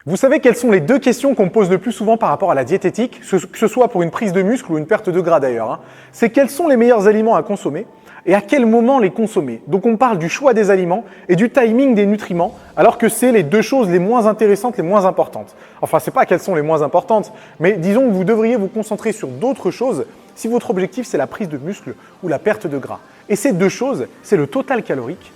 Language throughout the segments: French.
Vous savez quelles sont les deux questions qu'on me pose le plus souvent par rapport à la diététique, que ce soit pour une prise de muscle ou une perte de gras d'ailleurs. C'est quels sont les meilleurs aliments à consommer et à quel moment les consommer. Donc on parle du choix des aliments et du timing des nutriments, alors que c'est les deux choses les moins intéressantes, les moins importantes. Enfin, c'est pas quelles sont les moins importantes, mais disons que vous devriez vous concentrer sur d'autres choses si votre objectif c'est la prise de muscle ou la perte de gras. Et ces deux choses, c'est le total calorique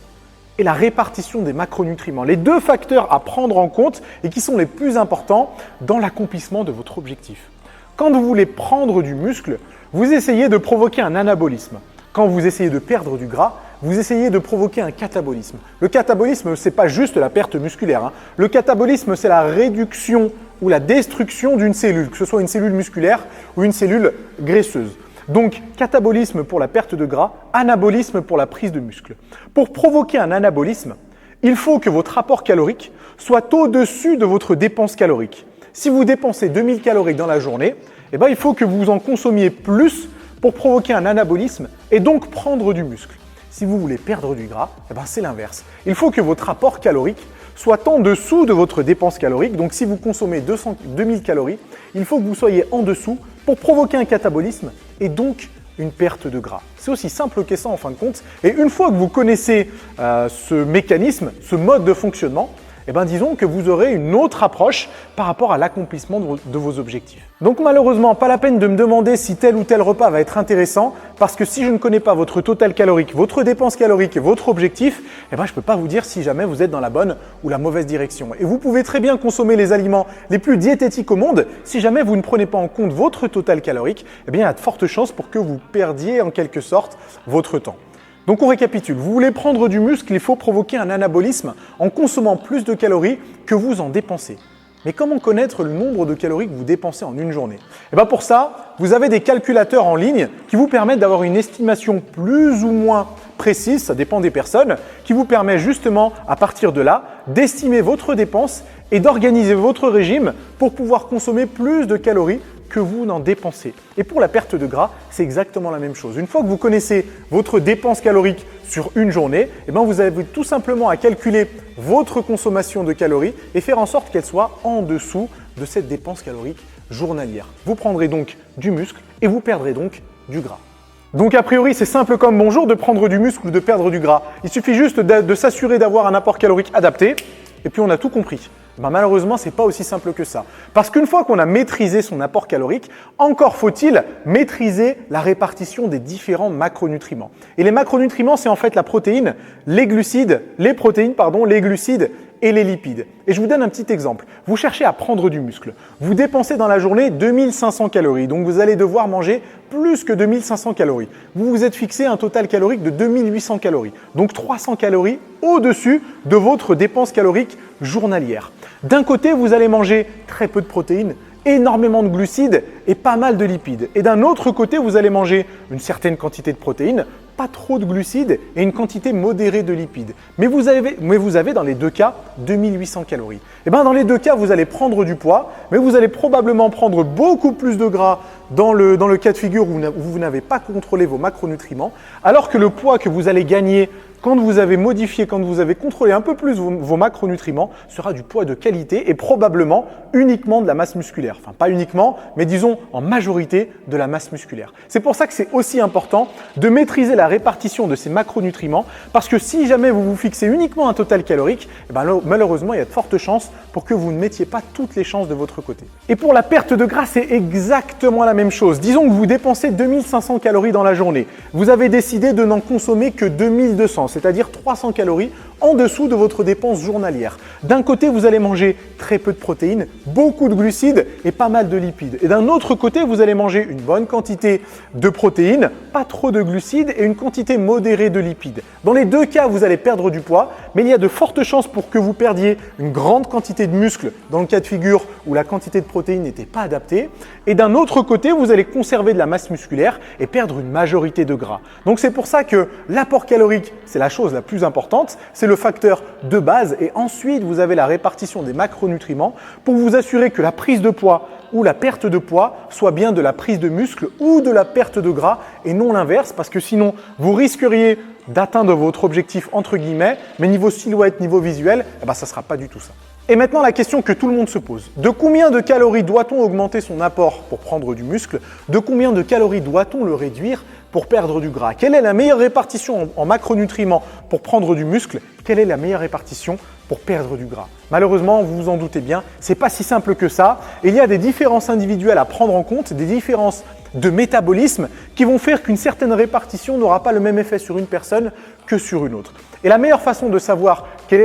et la répartition des macronutriments. Les deux facteurs à prendre en compte et qui sont les plus importants dans l'accomplissement de votre objectif. Quand vous voulez prendre du muscle, vous essayez de provoquer un anabolisme. Quand vous essayez de perdre du gras, vous essayez de provoquer un catabolisme. Le catabolisme, ce n'est pas juste la perte musculaire. Le catabolisme, c'est la réduction ou la destruction d'une cellule, que ce soit une cellule musculaire ou une cellule graisseuse. Donc, catabolisme pour la perte de gras, anabolisme pour la prise de muscle. Pour provoquer un anabolisme, il faut que votre apport calorique soit au-dessus de votre dépense calorique. Si vous dépensez 2000 calories dans la journée, il faut que vous en consommiez plus pour provoquer un anabolisme et donc prendre du muscle. Si vous voulez perdre du gras, c'est l'inverse. Il faut que votre apport calorique soit en dessous de votre dépense calorique. Donc, si vous consommez 2000 calories, il faut que vous soyez en dessous pour provoquer un catabolisme et donc une perte de gras. C'est aussi simple que ça en fin de compte. Et une fois que vous connaissez ce mécanisme, ce mode de fonctionnement, disons que vous aurez une autre approche par rapport à l'accomplissement de vos objectifs. Donc malheureusement, pas la peine de me demander si tel ou tel repas va être intéressant parce que si je ne connais pas votre total calorique, votre dépense calorique et votre objectif, je ne peux pas vous dire si jamais vous êtes dans la bonne ou la mauvaise direction. Et vous pouvez très bien consommer les aliments les plus diététiques au monde. Si jamais vous ne prenez pas en compte votre total calorique, il y a de fortes chances pour que vous perdiez en quelque sorte votre temps. Donc on récapitule, vous voulez prendre du muscle, il faut provoquer un anabolisme en consommant plus de calories que vous en dépensez. Mais comment connaître le nombre de calories que vous dépensez en une journée? Pour ça, vous avez des calculateurs en ligne qui vous permettent d'avoir une estimation plus ou moins précise, ça dépend des personnes, qui vous permet justement à partir de là d'estimer votre dépense et d'organiser votre régime pour pouvoir consommer plus de calories que vous n'en dépensez. Et pour la perte de gras, c'est exactement la même chose. Une fois que vous connaissez votre dépense calorique sur une journée, vous avez tout simplement à calculer votre consommation de calories et faire en sorte qu'elle soit en dessous de cette dépense calorique journalière. Vous prendrez donc du muscle et vous perdrez donc du gras. Donc a priori, c'est simple comme bonjour de prendre du muscle ou de perdre du gras. Il suffit juste de s'assurer d'avoir un apport calorique adapté et puis on a tout compris. Malheureusement, ce n'est pas aussi simple que ça. Parce qu'une fois qu'on a maîtrisé son apport calorique, encore faut-il maîtriser la répartition des différents macronutriments. Et les macronutriments, c'est en fait la protéine, les glucides et les lipides. Et je vous donne un petit exemple. Vous cherchez à prendre du muscle. Vous dépensez dans la journée 2500 calories. Donc, vous allez devoir manger plus que 2500 calories. Vous vous êtes fixé un total calorique de 2800 calories. Donc, 300 calories au-dessus de votre dépense calorique journalière. D'un côté, vous allez manger très peu de protéines, énormément de glucides et pas mal de lipides. Et d'un autre côté, vous allez manger une certaine quantité de protéines, pas trop de glucides et une quantité modérée de lipides. Mais vous avez dans les deux cas 2800 calories. Dans les deux cas, vous allez prendre du poids, mais vous allez probablement prendre beaucoup plus de gras dans le cas de figure où vous n'avez pas contrôlé vos macronutriments, alors que le poids que vous allez gagner quand vous avez modifié, quand vous avez contrôlé un peu plus vos macronutriments, sera du poids de qualité et probablement uniquement de la masse musculaire. Enfin, pas uniquement, mais disons en majorité de la masse musculaire. C'est pour ça que c'est aussi important de maîtriser la répartition de ces macronutriments parce que si jamais vous vous fixez uniquement un total calorique, malheureusement, il y a de fortes chances pour que vous ne mettiez pas toutes les chances de votre côté. Et pour la perte de gras, c'est exactement la même chose. Disons que vous dépensez 2500 calories dans la journée. Vous avez décidé de n'en consommer que 2200. C'est-à-dire 300 calories en dessous de votre dépense journalière. D'un côté, vous allez manger très peu de protéines, beaucoup de glucides et pas mal de lipides. Et d'un autre côté, vous allez manger une bonne quantité de protéines, pas trop de glucides et une quantité modérée de lipides. Dans les deux cas, vous allez perdre du poids, mais il y a de fortes chances pour que vous perdiez une grande quantité de muscles dans le cas de figure où la quantité de protéines n'était pas adaptée. Et d'un autre côté, vous allez conserver de la masse musculaire et perdre une majorité de gras. Donc c'est pour ça que l'apport calorique, c'est la chose la plus importante, c'est le facteur de base et ensuite vous avez la répartition des macronutriments pour vous assurer que la prise de poids ou la perte de poids soit bien de la prise de muscle ou de la perte de gras et non l'inverse parce que sinon vous risqueriez d'atteindre votre objectif entre guillemets mais niveau silhouette, niveau visuel, ça ne sera pas du tout ça. Et maintenant, la question que tout le monde se pose. De combien de calories doit-on augmenter son apport pour prendre du muscle? De combien de calories doit-on le réduire pour perdre du gras? Quelle est la meilleure répartition en macronutriments pour prendre du muscle? Quelle est la meilleure répartition pour perdre du gras? Malheureusement, vous vous en doutez bien, c'est pas si simple que ça. Il y a des différences individuelles à prendre en compte, des différences de métabolisme qui vont faire qu'une certaine répartition n'aura pas le même effet sur une personne que sur une autre. Et la meilleure façon de savoir quelle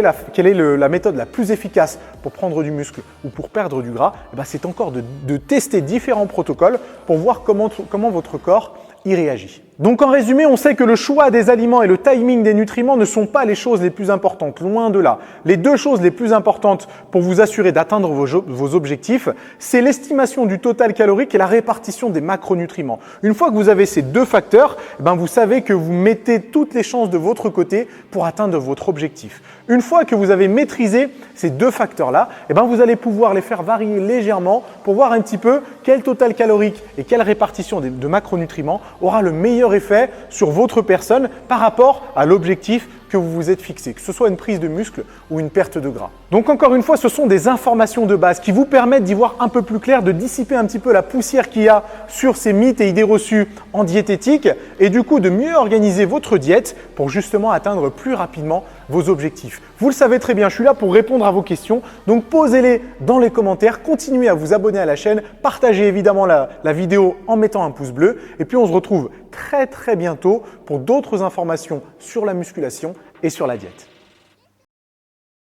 est la méthode la plus efficace pour prendre du muscle ou pour perdre du gras, c'est encore de tester différents protocoles pour voir comment votre corps y réagit. Donc en résumé, on sait que le choix des aliments et le timing des nutriments ne sont pas les choses les plus importantes, loin de là. Les deux choses les plus importantes pour vous assurer d'atteindre vos objectifs, c'est l'estimation du total calorique et la répartition des macronutriments. Une fois que vous avez ces deux facteurs, vous savez que vous mettez toutes les chances de votre côté pour atteindre votre objectif. Une fois que vous avez maîtrisé ces deux facteurs-là, vous allez pouvoir les faire varier légèrement pour voir un petit peu quel total calorique et quelle répartition de macronutriments aura le meilleur effet sur votre personne par rapport à l'objectif que vous vous êtes fixé, que ce soit une prise de muscle ou une perte de gras. Donc encore une fois, ce sont des informations de base qui vous permettent d'y voir un peu plus clair, de dissiper un petit peu la poussière qu'il y a sur ces mythes et idées reçues en diététique et du coup de mieux organiser votre diète pour justement atteindre plus rapidement vos objectifs. Vous le savez très bien, je suis là pour répondre à vos questions, donc posez-les dans les commentaires, continuez à vous abonner à la chaîne, partagez évidemment la vidéo en mettant un pouce bleu et puis on se retrouve très bientôt pour d'autres informations sur la musculation et sur la diète.